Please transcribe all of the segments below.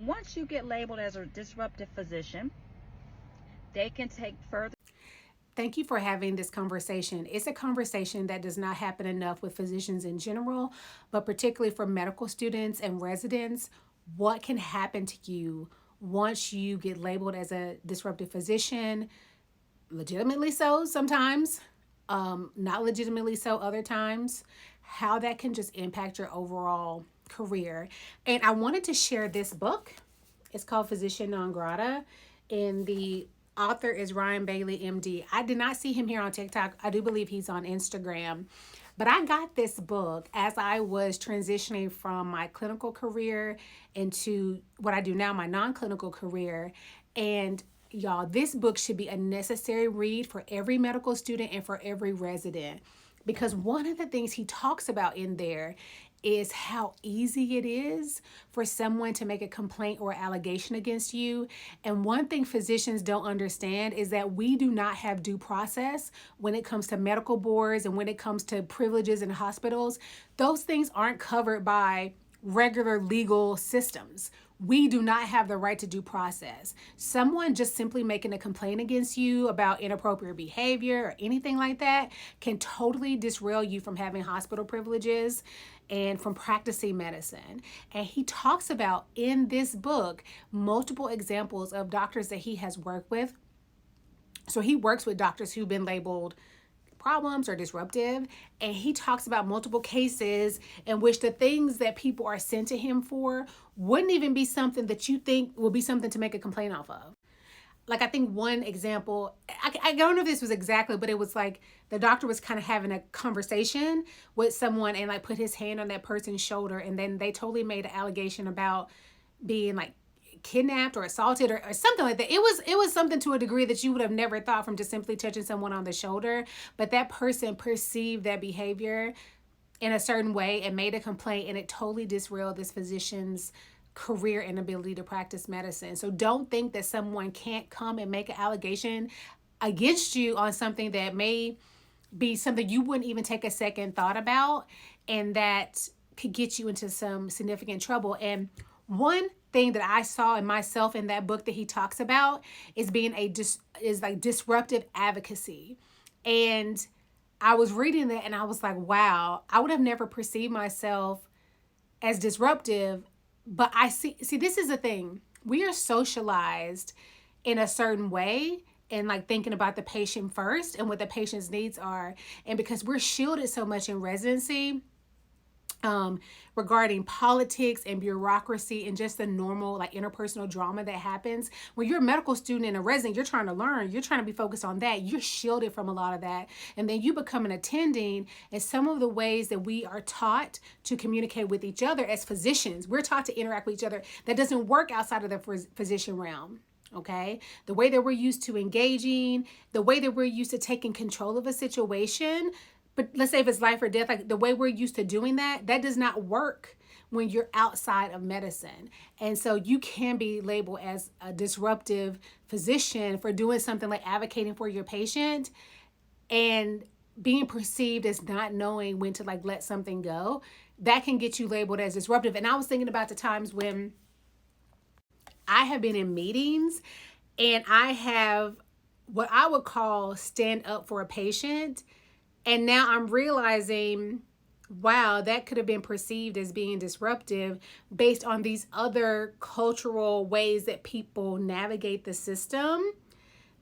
Once you get labeled as a disruptive physician, they can take further. Thank you for having this conversation. It's a conversation that does not happen enough with physicians in general, but particularly for medical students and residents. What can happen to you once you get labeled as a disruptive physician? Legitimately so sometimes, not legitimately so other times. How that can just impact your overall career. And I wanted to share this book. It's called Physician Non Grata, and the author is Ryan Bailey, MD. I did not see him here on TikTok. I do believe he's on Instagram. But I got this book as I was transitioning from my clinical career into what I do now, my non clinical career. And y'all, this book should be a necessary read for every medical student and for every resident. Because one of the things he talks about in there is how easy it is for someone to make a complaint or allegation against you. And one thing physicians don't understand is that we do not have due process when it comes to medical boards and when it comes to privileges in hospitals. Those things aren't covered by regular legal systems. We do not have the right to due process. Someone just simply making a complaint against you about inappropriate behavior or anything like that can totally disrail you from having hospital privileges and from practicing medicine. And he talks about in this book multiple examples of doctors that he has worked with. So he works with doctors who've been labeled problems or disruptive, and he talks about multiple cases in which the things that people are sent to him for wouldn't even be something that you think will be something to make a complaint off of. Like, I think one example, I don't know if this was exactly, but it was like the doctor was kind of having a conversation with someone and like put his hand on that person's shoulder, and then they totally made an allegation about being like kidnapped or assaulted or something like that. It was something to a degree that you would have never thought from just simply touching someone on the shoulder, but that person perceived that behavior in a certain way and made a complaint, and it totally disrailed this physician's career and ability to practice medicine. So don't think that someone can't come and make an allegation against you on something that may be something you wouldn't even take a second thought about, and that could get you into some significant trouble. And one thing that I saw in myself in that book that he talks about is being is like disruptive advocacy. And I was reading that and I was like, wow, I would have never perceived myself as disruptive. But I see this is the thing. We are socialized in a certain way and like thinking about the patient first and what the patient's needs are. And because we're shielded so much in residency, regarding politics and bureaucracy and just the normal like interpersonal drama that happens. When you're a medical student and a resident, you're trying to learn, you're trying to be focused on that. You're shielded from a lot of that. And then you become an attending, and some of the ways that we are taught to communicate with each other as physicians, we're taught to interact with each other. That doesn't work outside of the physician realm. Okay, the way that we're used to engaging, the way that we're used to taking control of a situation, but let's say if it's life or death, like the way we're used to doing that, that does not work when you're outside of medicine. And so you can be labeled as a disruptive physician for doing something like advocating for your patient and being perceived as not knowing when to like let something go. That can get you labeled as disruptive. And I was thinking about the times when I have been in meetings and I have what I would call stand up for a patient. And now I'm realizing, wow, that could have been perceived as being disruptive based on these other cultural ways that people navigate the system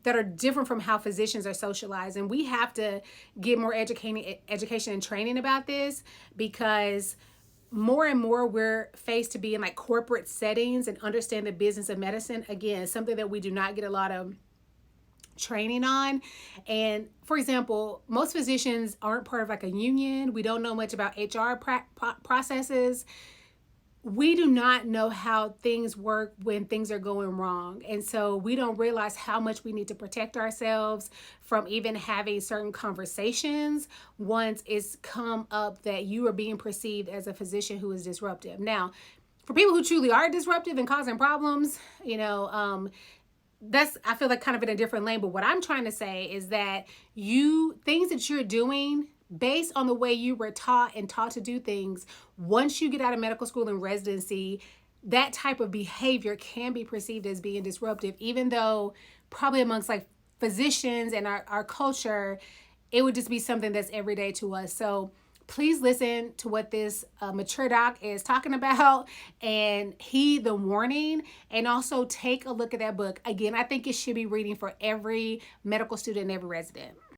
that are different from how physicians are socialized. And we have to get more education and training about this, because more and more we're faced to be in like corporate settings and understand the business of medicine. Again, something that we do not get a lot of training on. And for example, most physicians aren't part of like a union. We don't know much about HR processes. We do not know how things work when things are going wrong. And so we don't realize how much we need to protect ourselves from even having certain conversations once it's come up that you are being perceived as a physician who is disruptive. Now, for people who truly are disruptive and causing problems, that's, I feel like, kind of in a different lane. But what I'm trying to say is that things that you're doing based on the way you were taught to do things, once you get out of medical school and residency, that type of behavior can be perceived as being disruptive, even though probably amongst like physicians and our culture, it would just be something that's everyday to us. So please listen to what this mature doc is talking about and heed the warning, and also take a look at that book. Again, I think it should be reading for every medical student and every resident.